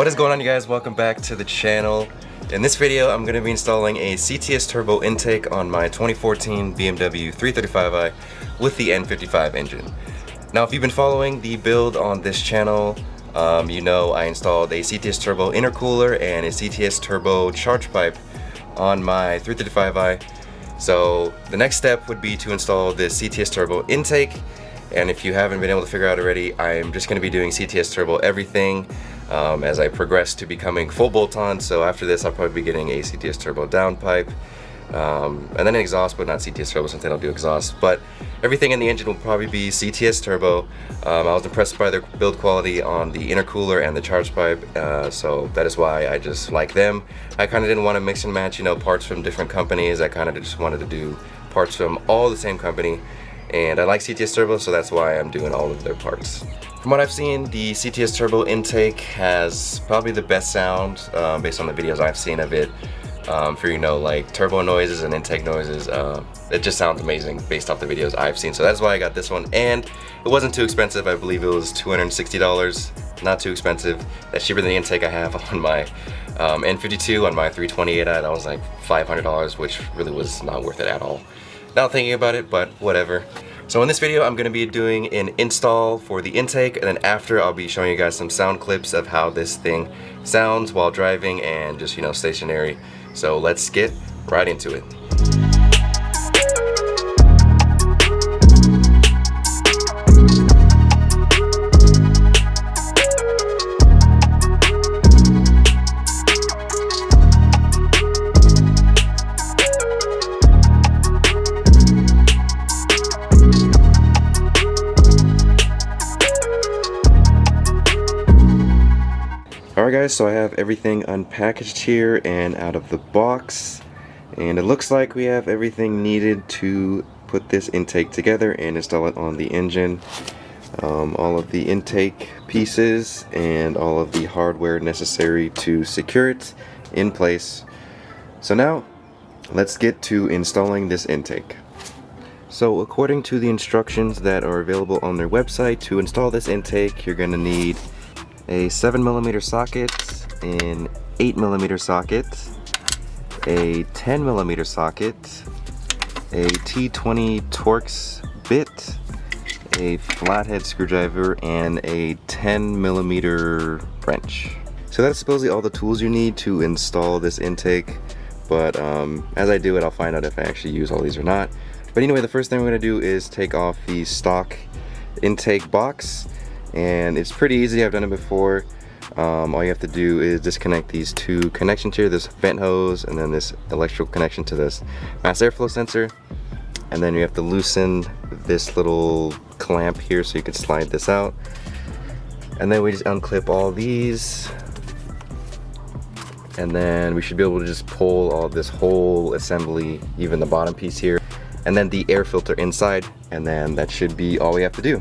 What is going on, you guys? Welcome back to the channel. In this video I'm going to be installing a CTS Turbo Intake on my 2014 BMW 335i with the N55 engine. Now if you've been following the build on this channel, you know I installed a CTS Turbo intercooler and a CTS Turbo charge pipe on my 335i. So the next step would be to install this CTS Turbo Intake, and if you haven't been able to figure out already, I'm just going to be doing CTS Turbo everything as I progress to becoming full bolt-on. So after this I'll probably be getting a CTS Turbo downpipe and then an exhaust, but not CTS Turbo, something I'll do exhaust. But everything in the engine will probably be CTS Turbo. I was impressed by their build quality on the intercooler and the charge pipe, so that is why I just like them. I kind of didn't want to mix and match, you know, parts from different companies. I kind of just wanted to do parts from all the same company, and I like CTS Turbo, so that's why I'm doing all of their parts. From what I've seen, the CTS Turbo Intake has probably the best sound based on the videos I've seen of it. For, you know, like turbo noises and intake noises, it just sounds amazing based off the videos I've seen. So that's why I got this one, and it wasn't too expensive. I believe it was $260, not too expensive. That's cheaper than the intake I have on my N52 on my 328i. That was like $500, which really was not worth it at all. Now thinking about it, but whatever. So in this video I'm going to be doing an install for the intake, and then after I'll be showing you guys some sound clips of how this thing sounds while driving and just, you know, stationary. So let's get right into it. Alright guys, so I have everything unpackaged here and out of the box, and it looks like we have everything needed to put this intake together and install it on the engine. All of the intake pieces and all of the hardware necessary to secure it in place. So now let's get to installing this intake. So according to the instructions that are available on their website, to install this intake you're going to need a 7mm socket, an 8mm socket, a 10mm socket, a T20 Torx bit, a flathead screwdriver, and a 10mm wrench. So that's supposedly all the tools you need to install this intake, but as I do it I'll find out if I actually use all these or not. But anyway, the first thing we're going to do is take off the stock intake box. And it's pretty easy, I've done it before. All you have to do is disconnect these two connections here, this vent hose and then this electrical connection to this mass airflow sensor. And then you have to loosen this little clamp here so you can slide this out. And then we just unclip all these. And then we should be able to just pull all this whole assembly, even the bottom piece here. And then the air filter inside, and then that should be all we have to do.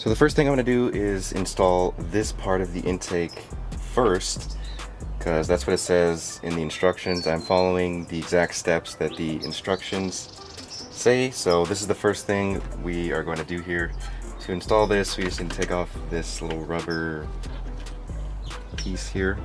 So the first thing I'm going to do is install this part of the intake first, because that's what it says in the instructions. I'm following the exact steps that the instructions say. So this is the first thing we are going to do here. To install this, we just need to take off this little rubber piece here.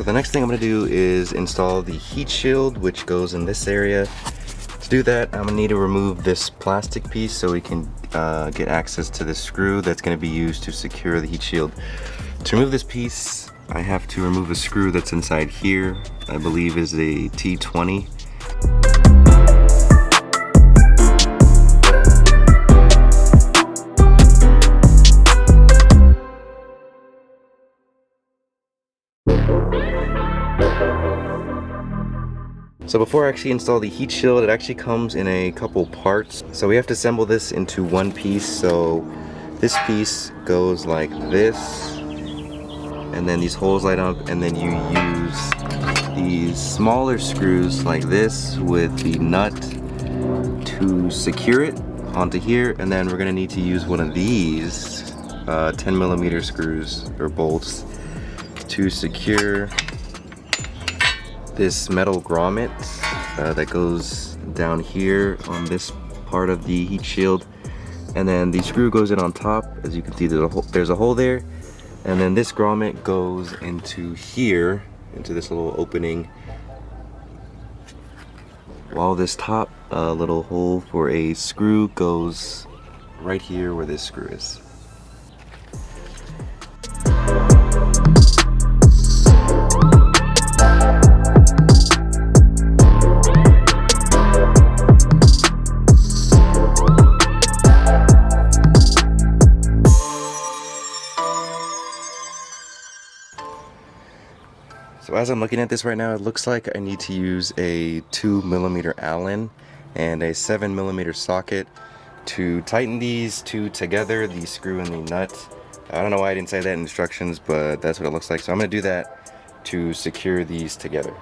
the next thing I'm gonna do is install the heat shield, which goes in this area. To do that, I'm gonna need to remove this plastic piece so we can get access to this screw that's gonna be used to secure the heat shield. To remove this piece, I have to remove a screw that's inside here. I believe is a T20. So before I actually install the heat shield, it actually comes in a couple parts. So we have to assemble this into one piece. So this piece goes like this, and then these holes light up, and then you use these smaller screws like this with the nut to secure it onto here. And then we're gonna need to use one of these 10mm screws or bolts to secure this metal grommet that goes down here on this part of the heat shield, and then the screw goes in on top. As you can see, there's a hole there, and then this grommet goes into here, into this little opening, while this top little hole for a screw goes right here where this screw is. So as I'm looking at this right now, it looks like I need to use a 2mm Allen and a 7mm socket to tighten these two together, the screw and the nut. I don't know why I didn't say that in instructions, but that's what it looks like. So I'm going to do that to secure these together.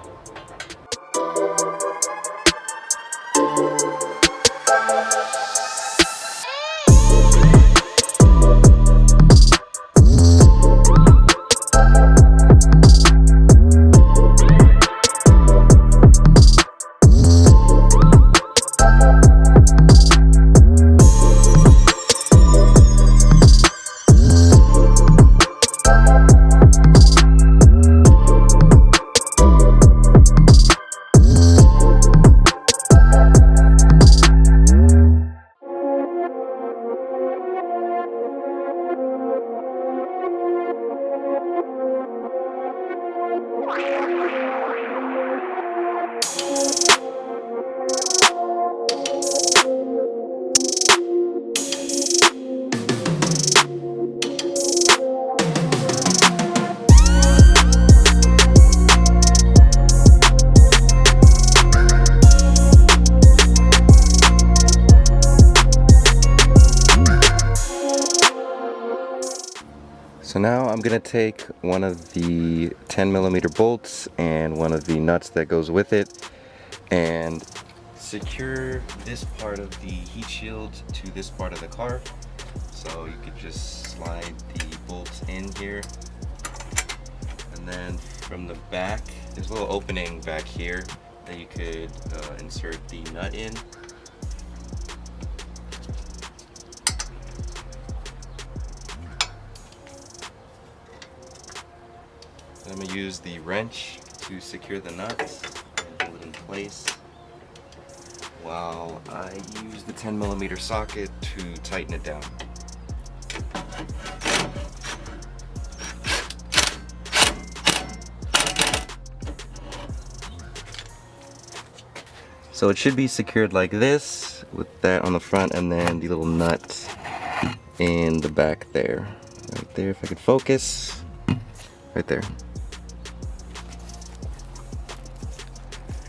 So now I'm gonna take one of the 10mm bolts and one of the nuts that goes with it and secure this part of the heat shield to this part of the car. So you could just slide the bolts in here, and then from the back there's a little opening back here that you could insert the nut in. I'm going to use the wrench to secure the nuts and hold it in place, while I use the 10mm socket to tighten it down. So it should be secured like this, with that on the front and then the little nut in the back there. Right there, if I could focus. Right there.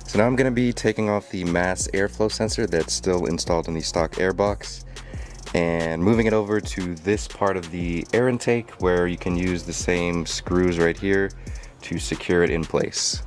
So now I'm going to be taking off the mass airflow sensor that's still installed in the stock airbox and moving it over to this part of the air intake, where you can use the same screws right here to secure it in place.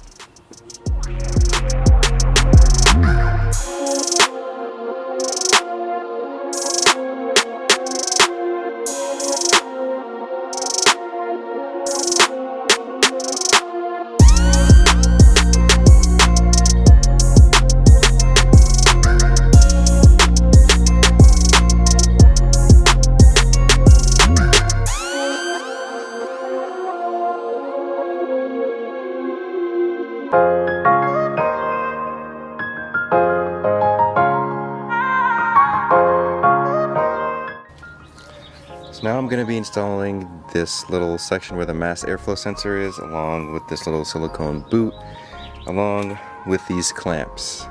So now I'm going to be installing this little section where the mass airflow sensor is, along with this little silicone boot, along with these clamps.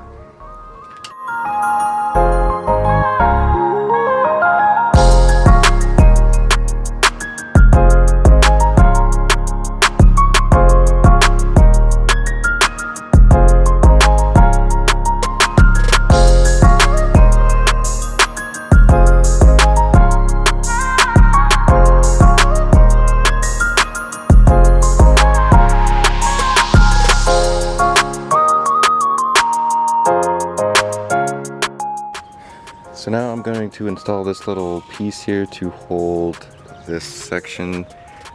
So now I'm going to install this little piece here to hold this section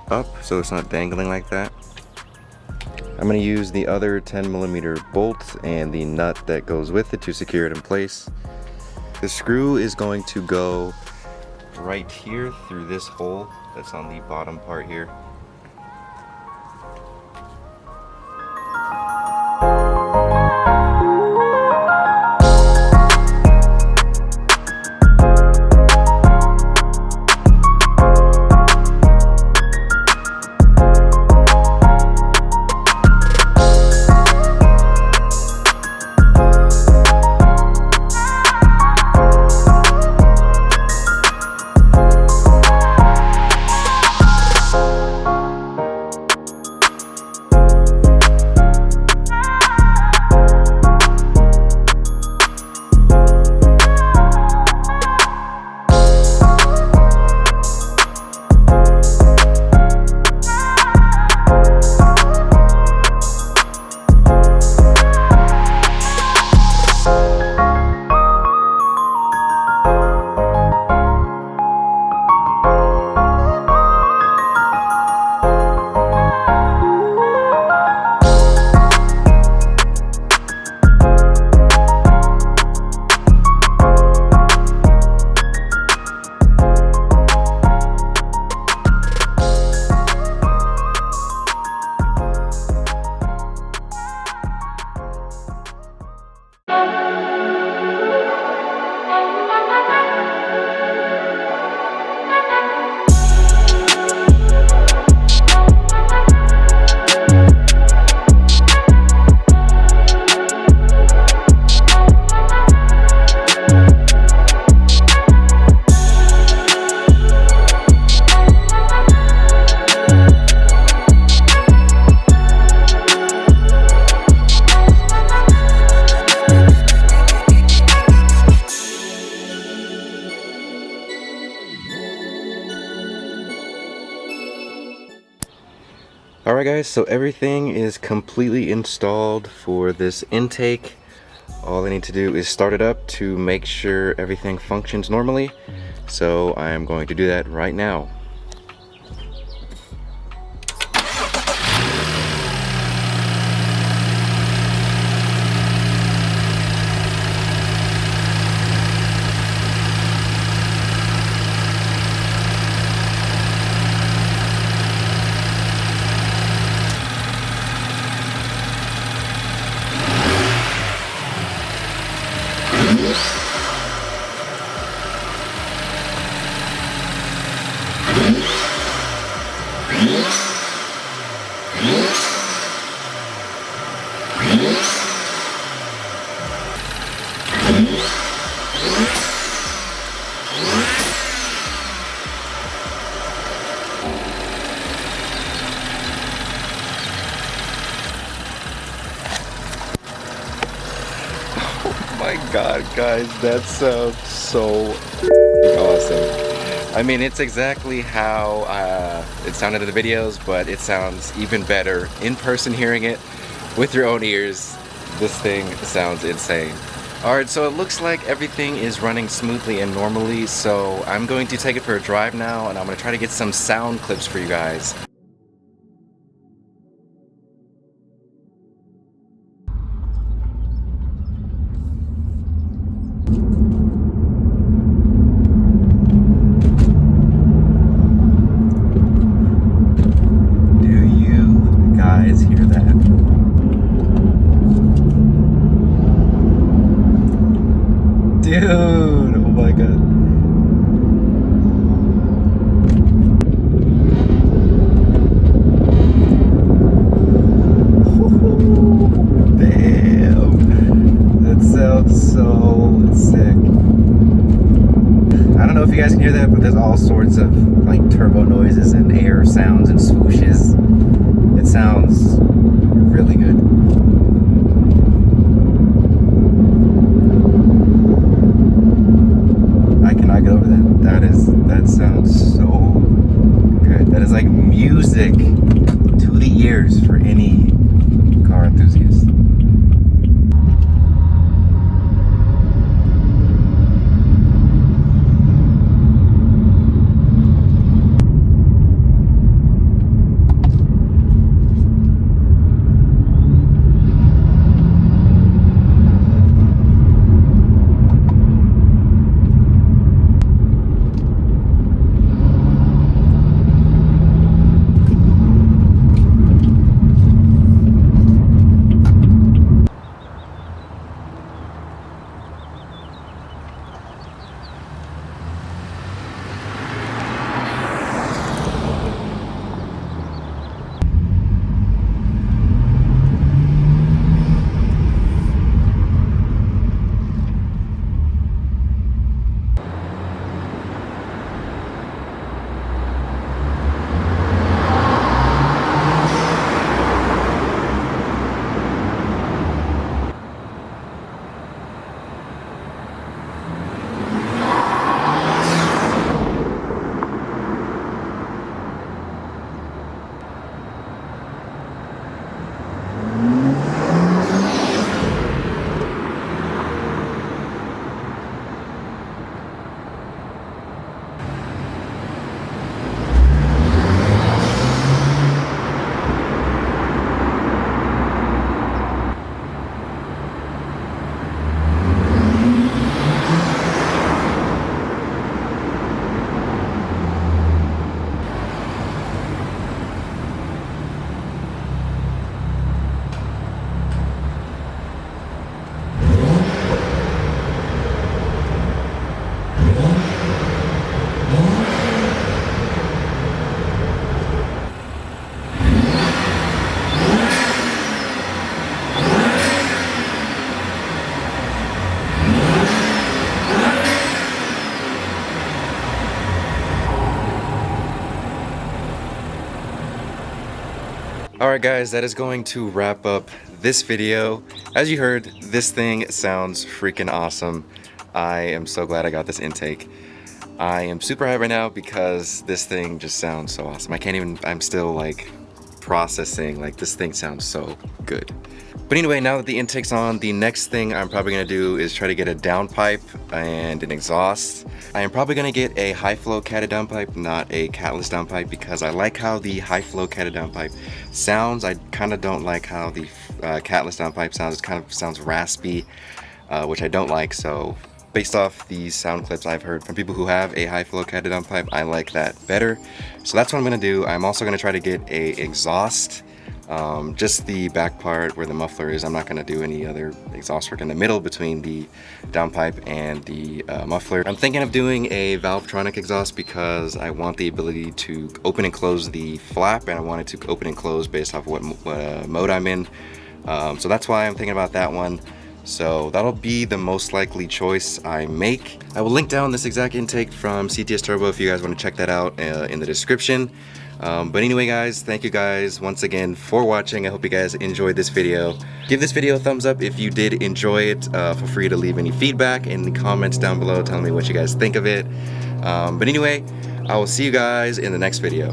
up so it's not dangling like that. I'm going to use the other 10mm bolt and the nut that goes with it to secure it in place. The screw is going to go right here through this hole that's on the bottom part here. Alright guys, so everything is completely installed for this intake. All I need to do is start it up to make sure everything functions normally. So I am going to do that right now. My god, guys, that sounds so awesome. I mean, it's exactly how it sounded in the videos, but it sounds even better in person hearing it with your own ears. This thing sounds insane. Alright, so it looks like everything is running smoothly and normally, so I'm going to take it for a drive now, and I'm going to try to get some sound clips for you guys. Dude, oh my god. guys can hear that, but there's all sorts of like turbo noises and air sounds and swooshes. It sounds really good. I cannot get over that. That sounds so good. That is like music to the ears for any car enthusiast. Alright guys, that is going to wrap up this video. As you heard, this thing sounds freaking awesome. I am so glad I got this intake. I am super hyped right now because this thing just sounds so awesome. I'm still like processing, like this thing sounds so good. But anyway, now that the intake's on, the next thing I'm probably gonna do is try to get a downpipe and an exhaust. I am probably gonna get a high flow catted downpipe, not a catless downpipe, because I like how the high flow catted downpipe sounds. I kind of don't like how the catless downpipe sounds. It kind of sounds raspy, which I don't like. So based off the sound clips I've heard from people who have a high flow catted downpipe, I like that better. So that's what I'm gonna do. I'm also gonna try to get a exhaust. Just the back part where the muffler is. I'm not going to do any other exhaust work in the middle between the downpipe and the muffler. I'm thinking of doing a Valvetronic exhaust because I want the ability to open and close the flap, and I want it to open and close based off what mode I'm in. So that's why I'm thinking about that one. So that'll be the most likely choice I make. I will link down this exact intake from CTS Turbo if you guys want to check that out in the description. But anyway guys, thank you guys once again for watching. I hope you guys enjoyed this video. Give this video a thumbs up if you did enjoy it. Feel free to leave any feedback in the comments down below telling me what you guys think of it. But anyway, I will see you guys in the next video.